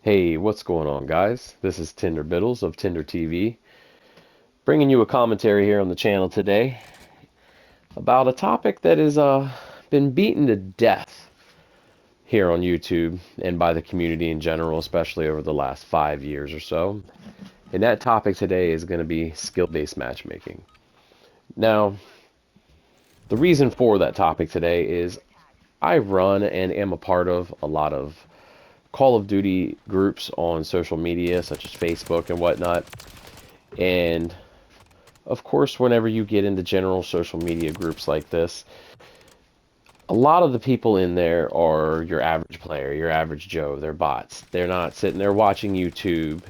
Hey, what's going on, guys? This is Tinder Biddles of Tinder TV, bringing you a commentary here on the channel today about a topic that has been beaten to death here on YouTube and by the community in general, especially over the last 5 years or so. And that topic today is going to be skill-based matchmaking. Now, the reason for that topic today is I run and am a part of a lot of Call of Duty groups on social media, such as Facebook and whatnot. And of course, whenever you get into general social media groups like this, a lot of the people in there are your average player, your average Joe. They're bots. They're not sitting there watching YouTube.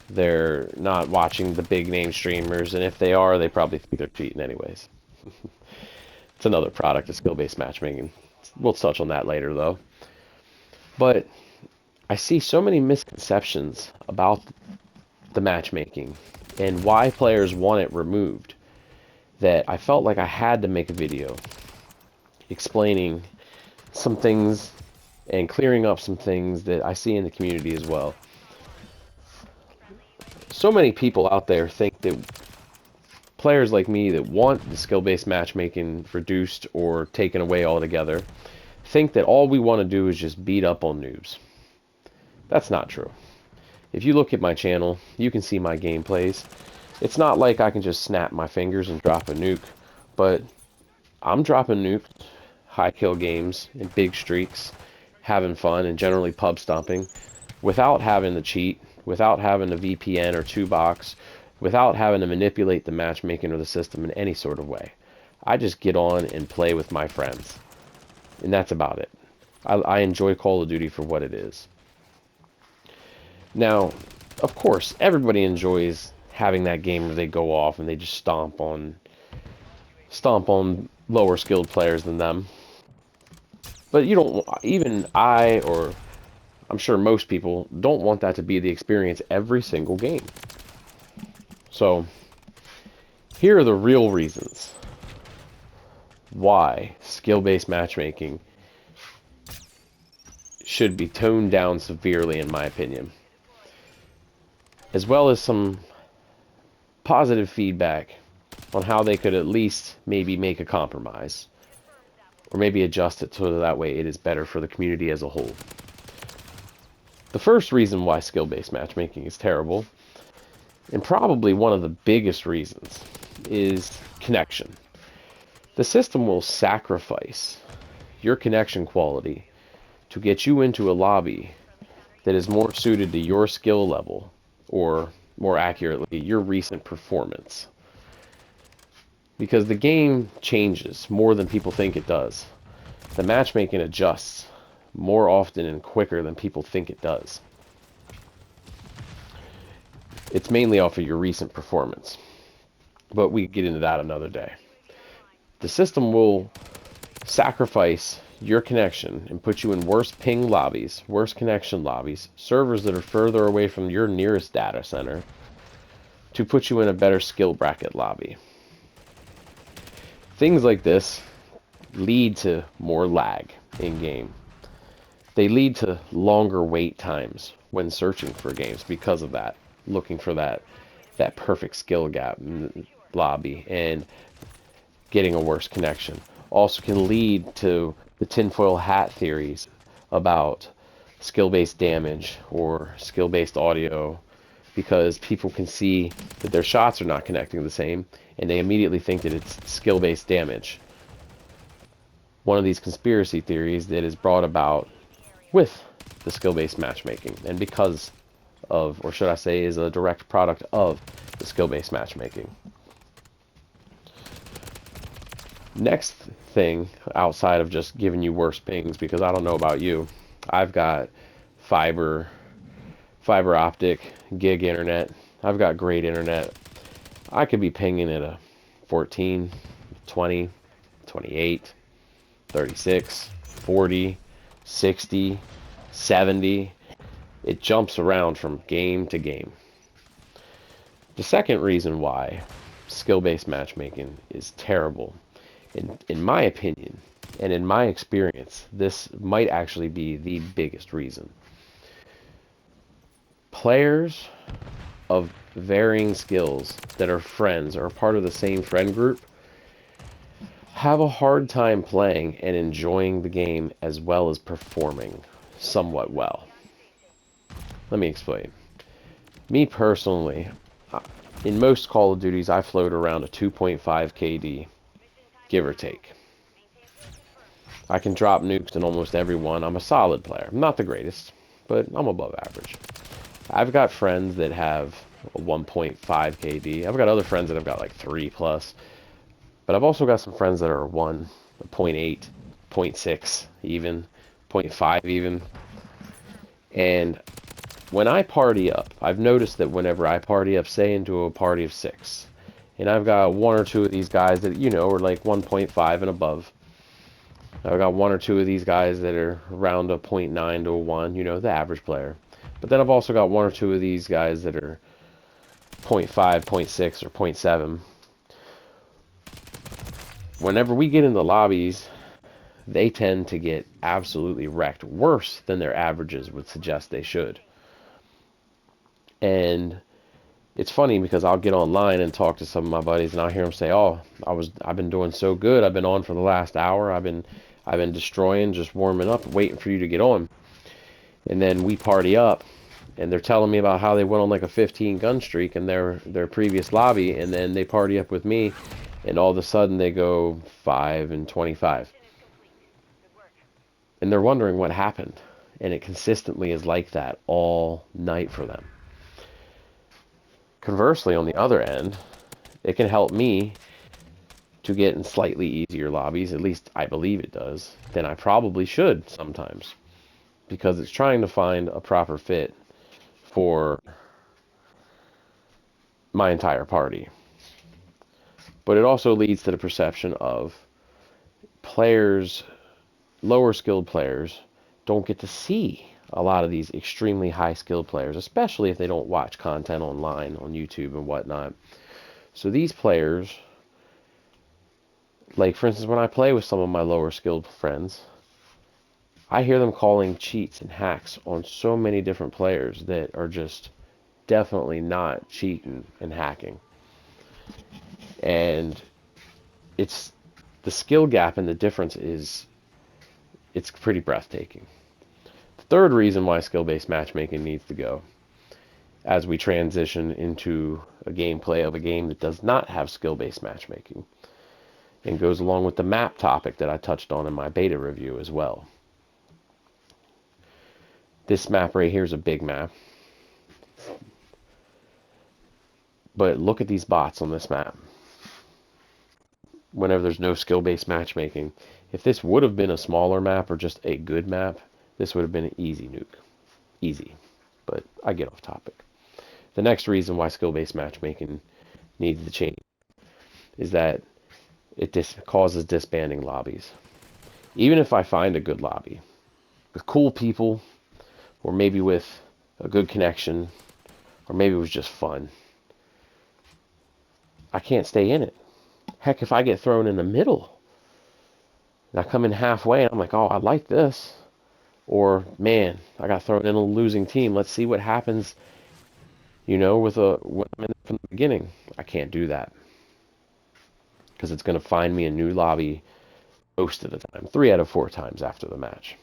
They're not watching the big name streamers. And if they are, they probably think they're cheating anyways. It's another product of skill-based matchmaking. We'll touch on that later, though. But I see so many misconceptions about the matchmaking and why players want it removed that I felt like I had to make a video explaining some things and clearing up some things that I see in the community as well. So many people out there think that players like me that want the skill-based matchmaking reduced or taken away altogether think that all we want to do is just beat up on noobs. That's not true. If you look at my channel, you can see my gameplays. It's not like I can just snap my fingers and drop a nuke, but I'm dropping nukes, high kill games, and big streaks, having fun, and generally pub stomping, without having to cheat, without having a VPN or 2-box, without having to manipulate the matchmaking or the system in any sort of way. I just get on and play with my friends, and that's about it. I enjoy Call of Duty for what it is. Now, of course, everybody enjoys having that game where they go off and they just stomp on lower skilled players than them. But you don't, even I, or I'm sure most people, don't want that to be the experience every single game. So, here are the real reasons why skill-based matchmaking should be toned down severely, in my opinion. As well as some positive feedback on how they could at least maybe make a compromise. Or maybe adjust it so that way it is better for the community as a whole. The first reason why skill-based matchmaking is terrible, and probably one of the biggest reasons, is connection. The system will sacrifice your connection quality to get you into a lobby that is more suited to your skill level, or more accurately, your recent performance. Because the game changes more than people think it does. The matchmaking adjusts more often and quicker than people think it does. It's mainly off of your recent performance, but we get into that another day. The system will sacrifice your connection and put you in worse ping lobbies, worse connection lobbies, servers that are further away from your nearest data center, to put you in a better skill bracket lobby. Things like this lead to more lag in game. They lead to longer wait times when searching for games because of that, looking for that perfect skill gap in the lobby and getting a worse connection. Also can lead to the tinfoil hat theories about skill-based damage or skill-based audio, because people can see that their shots are not connecting the same and they immediately think that it's skill-based damage. One of these conspiracy theories that is brought about with the skill-based matchmaking, and because of, or should I say, is a direct product of the skill-based matchmaking. Next thing, outside of just giving you worse pings, because I don't know about you, I've got fiber optic, gig internet. I've got great internet. I could be pinging at a 14, 20, 28, 36, 40, 60, 70. It jumps around from game to game. The second reason why skill-based matchmaking is terrible, in my opinion, and in my experience, this might actually be the biggest reason. Players of varying skills that are friends or part of the same friend group have a hard time playing and enjoying the game as well as performing somewhat well. Let me explain. Me personally, in most Call of Duties, I float around a 2.5 KD, give or take. I can drop nukes in almost every one. I'm a solid player. I'm not the greatest, but I'm above average. I've got friends that have a 1.5 KD. I've got other friends that have got like 3 plus. But I've also got some friends that are 1, 0.8, 0.6 even, 0.5 even. And when I party up, I've noticed that whenever I party up, say into a party of 6, and I've got 1 or 2 of these guys that, you know, are like 1.5 and above. I've got 1 or 2 of these guys that are around a 0.9 to a 1, you know, the average player. But then I've also got 1 or 2 of these guys that are 0.5, 0.6, or 0.7. Whenever we get into lobbies, they tend to get absolutely wrecked, worse than their averages would suggest they should. And it's funny because I'll get online and talk to some of my buddies, and I'll hear them say, "Oh, I've been doing so good. I've been on for the last hour. I've been destroying, just warming up, waiting for you to get on." And then we party up, and they're telling me about how they went on like a 15 gun streak in their previous lobby, and then they party up with me, and all of a sudden they go 5 and 25. And they're wondering what happened. And it consistently is like that all night for them. Conversely, on the other end, it can help me to get in slightly easier lobbies, at least I believe it does, than I probably should sometimes. Because it's trying to find a proper fit for my entire party. But it also leads to the perception of players, lower skilled players, don't get to see a lot of these extremely high skilled players, especially if they don't watch content online on YouTube and whatnot. So these players, like for instance, when I play with some of my lower skilled friends, I hear them calling cheats and hacks on so many different players that are just definitely not cheating and hacking. And it's the skill gap and the difference it's pretty breathtaking. The third reason why skill-based matchmaking needs to go, as we transition into a gameplay of a game that does not have skill-based matchmaking, and goes along with the map topic that I touched on in my beta review as well. This map right here is a big map. But look at these bots on this map. Whenever there's no skill-based matchmaking, if this would have been a smaller map or just a good map, this would have been an easy nuke. Easy. But I get off topic. The next reason why skill-based matchmaking needs to change is that it causes disbanding lobbies. Even if I find a good lobby with cool people, or maybe with a good connection, or maybe it was just fun, I can't stay in it. Heck, if I get thrown in the middle, and I come in halfway, and I'm like, oh, I like this. Or, man, I got thrown in a losing team. Let's see what happens, you know, when I'm in from the beginning. I can't do that. Because it's going to find me a new lobby most of the time. 3 out of 4 times after the match.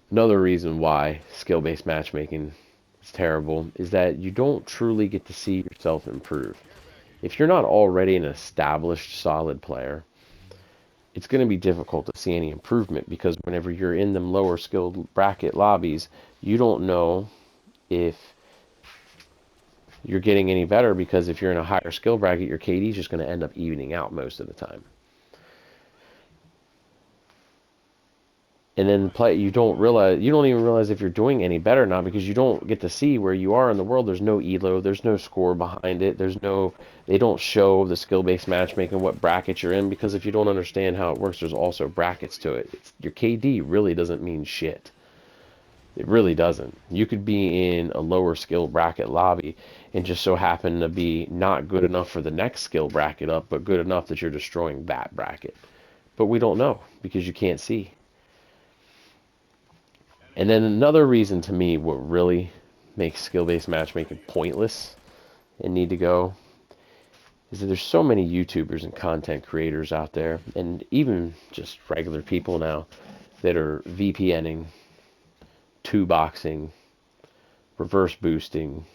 Another reason why skill-based matchmaking is terrible is that you don't truly get to see yourself improve. If you're not already an established solid player, it's going to be difficult to see any improvement, because whenever you're in them lower skilled bracket lobbies, you don't know if you're getting any better, because if you're in a higher skill bracket, your KD is just going to end up evening out most of the time. And then you don't even realize if you're doing any better now, because you don't get to see where you are in the world. There's no elo, there's no score behind it, they don't show the skill-based matchmaking what bracket you're in, because if you don't understand how it works, there's also brackets to it. Your KD really doesn't mean shit. It really doesn't. You could be in a lower skill bracket lobby and just so happen to be not good enough for the next skill bracket up, but good enough that you're destroying that bracket. But we don't know, because you can't see. And then another reason to me what really makes skill-based matchmaking pointless and need to go is that there's so many YouTubers and content creators out there, and even just regular people now, that are VPNing, two boxing, reverse boosting,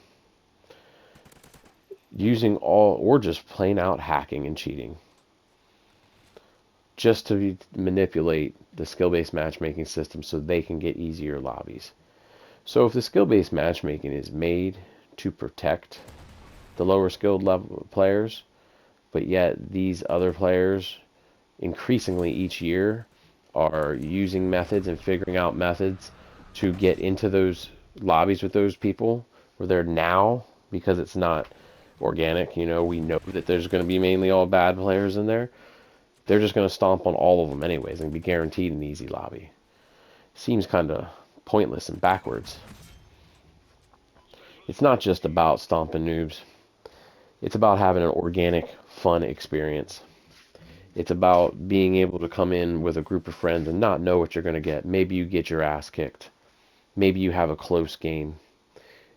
using all, or just plain out hacking and cheating, just to manipulate the skill-based matchmaking system so they can get easier lobbies. So if the skill-based matchmaking is made to protect the lower skilled level players, but yet these other players increasingly each year are using methods and figuring out methods to get into those lobbies with those people where they're now, because it's not organic, we know that there's going to be mainly all bad players in there. They're just going to stomp on all of them anyways and be guaranteed an easy lobby. Seems kind of pointless and backwards. It's not just about stomping noobs. It's about having an organic, fun experience. It's about being able to come in with a group of friends and not know what you're going to get. Maybe you get your ass kicked. Maybe you have a close game.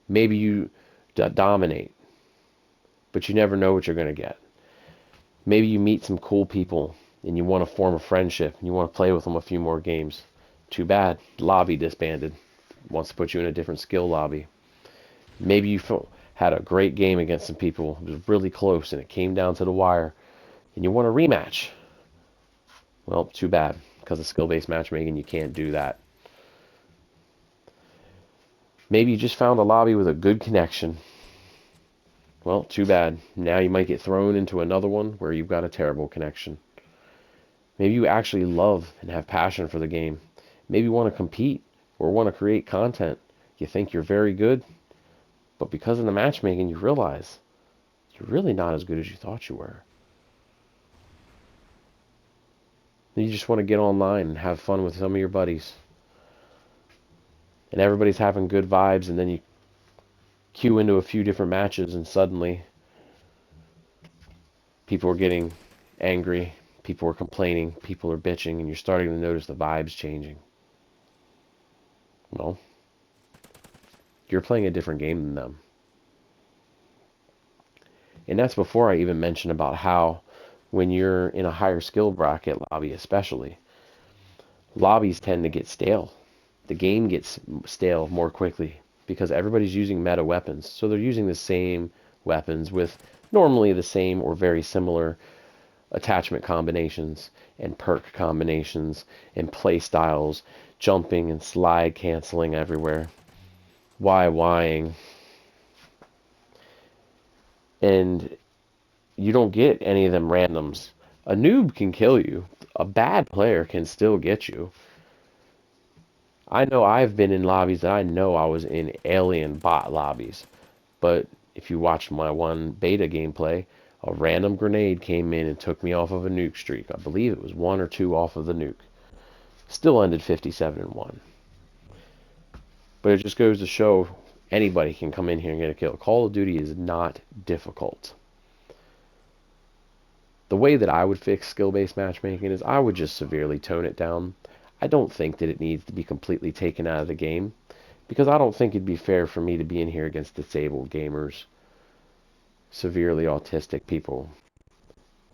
Maybe you dominate, but you never know what you're going to get. Maybe you meet some cool people and you want to form a friendship and you want to play with them a few more games. Too bad. Lobby disbanded. Wants to put you in a different skill lobby. Maybe you had a great game against some people. It was really close and it came down to the wire and you want a rematch. Well, too bad. Because of skill-based matchmaking, you can't do that. Maybe you just found a lobby with a good connection. Well, too bad. Now you might get thrown into another one where you've got a terrible connection. Maybe you actually love and have passion for the game. Maybe you want to compete or want to create content. You think you're very good, but because of the matchmaking, you realize you're really not as good as you thought you were. You just want to get online and have fun with some of your buddies. And everybody's having good vibes, and then you queue into a few different matches, and suddenly people are getting angry, people are complaining, people are bitching, and you're starting to notice the vibes changing. Well, you're playing a different game than them. And that's before I even mention about how when you're in a higher skill bracket lobby especially, lobbies tend to get stale. The game gets stale more quickly because everybody's using meta weapons. So they're using the same weapons with normally the same or very similar attachment combinations and perk combinations and play styles, jumping and slide canceling everywhere, YYing. And you don't get any of them randoms. A noob can kill you. A bad player can still get you. I know I've been in lobbies that I know I was in alien bot lobbies. But if you watched my one beta gameplay, a random grenade came in and took me off of a nuke streak. I believe it was one or two off of the nuke. Still ended 57-1. But it just goes to show anybody can come in here and get a kill. Call of Duty is not difficult. The way that I would fix skill-based matchmaking is I would just severely tone it down. I don't think that it needs to be completely taken out of the game, because I don't think it'd be fair for me to be in here against disabled gamers, severely autistic people,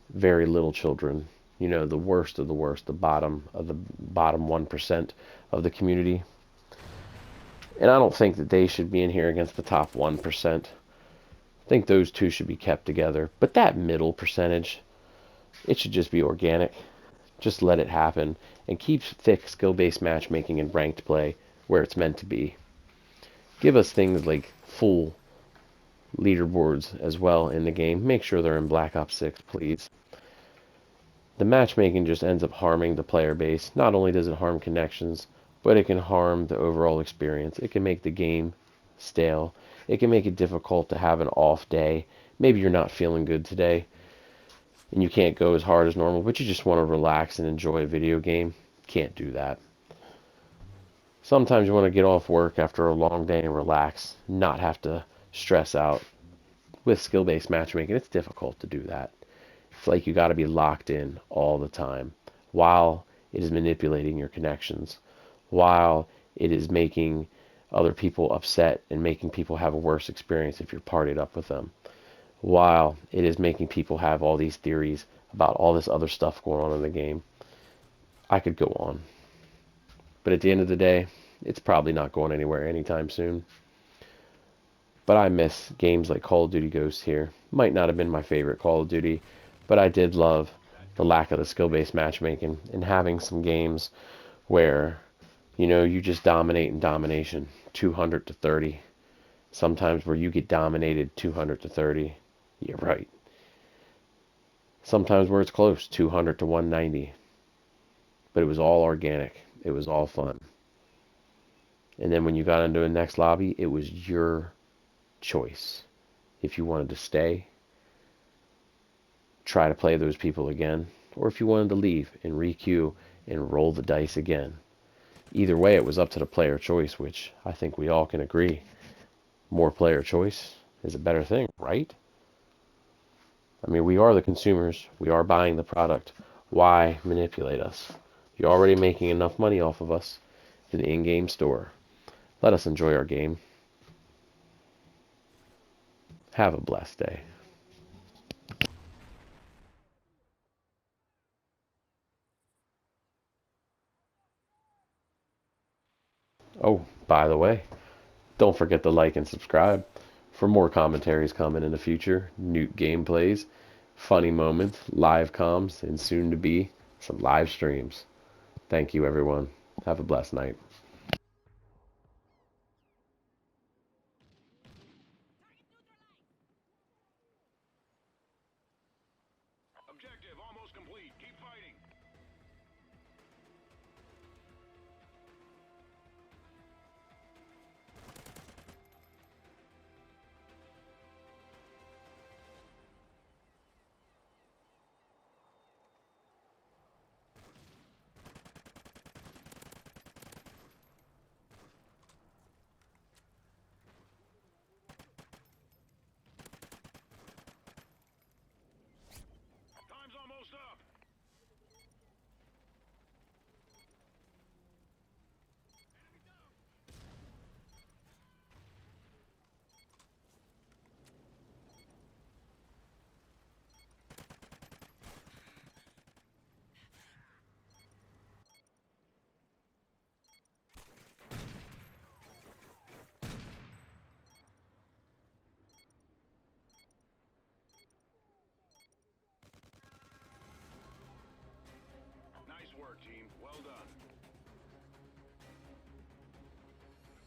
very little children, the worst of the worst, the bottom of the bottom 1% of the community. And I don't think that they should be in here against the top 1%. I think those two should be kept together. But that middle percentage, it should just be organic. Just let it happen and keep thick skill-based matchmaking and ranked play where it's meant to be. Give us things like full leaderboards as well in the game. Make sure they're in Black Ops 6, please. The matchmaking just ends up harming the player base. Not only does it harm connections, but it can harm the overall experience. It can make the game stale. It can make it difficult to have an off day. Maybe you're not feeling good today and you can't go as hard as normal, but you just want to relax and enjoy a video game. Can't do that. Sometimes you want to get off work after a long day and relax, not have to stress out. With skill-based matchmaking, it's difficult to do that. It's like you got to be locked in all the time while it is manipulating your connections, while It is making other people upset and making people have a worse experience if you're partied up with them. While it is making people have all these theories about all this other stuff going on in the game. I could go on. But at the end of the day, it's probably not going anywhere anytime soon. But I miss games like Call of Duty Ghosts here. Might not have been my favorite Call of Duty, but I did love the lack of the skill-based matchmaking and having some games where, you just dominate in domination, 200 to 30. Sometimes where you get dominated 200 to 30. You're right. Sometimes where it's close, 200 to 190. But it was all organic. It was all fun. And then when you got into the next lobby, it was your choice. If you wanted to stay, try to play those people again, or if you wanted to leave and requeue and roll the dice again. Either way, it was up to the player choice, which I think we all can agree. More player choice is a better thing, right? I mean, we are the consumers. We are buying the product. Why manipulate us? You're already making enough money off of us in the in-game store. Let us enjoy our game. Have a blessed day. Oh, by the way, don't forget to like and subscribe for more commentaries coming in the future, new gameplays, funny moments, live comms, and soon to be some live streams. Thank you, everyone. Have a blessed night.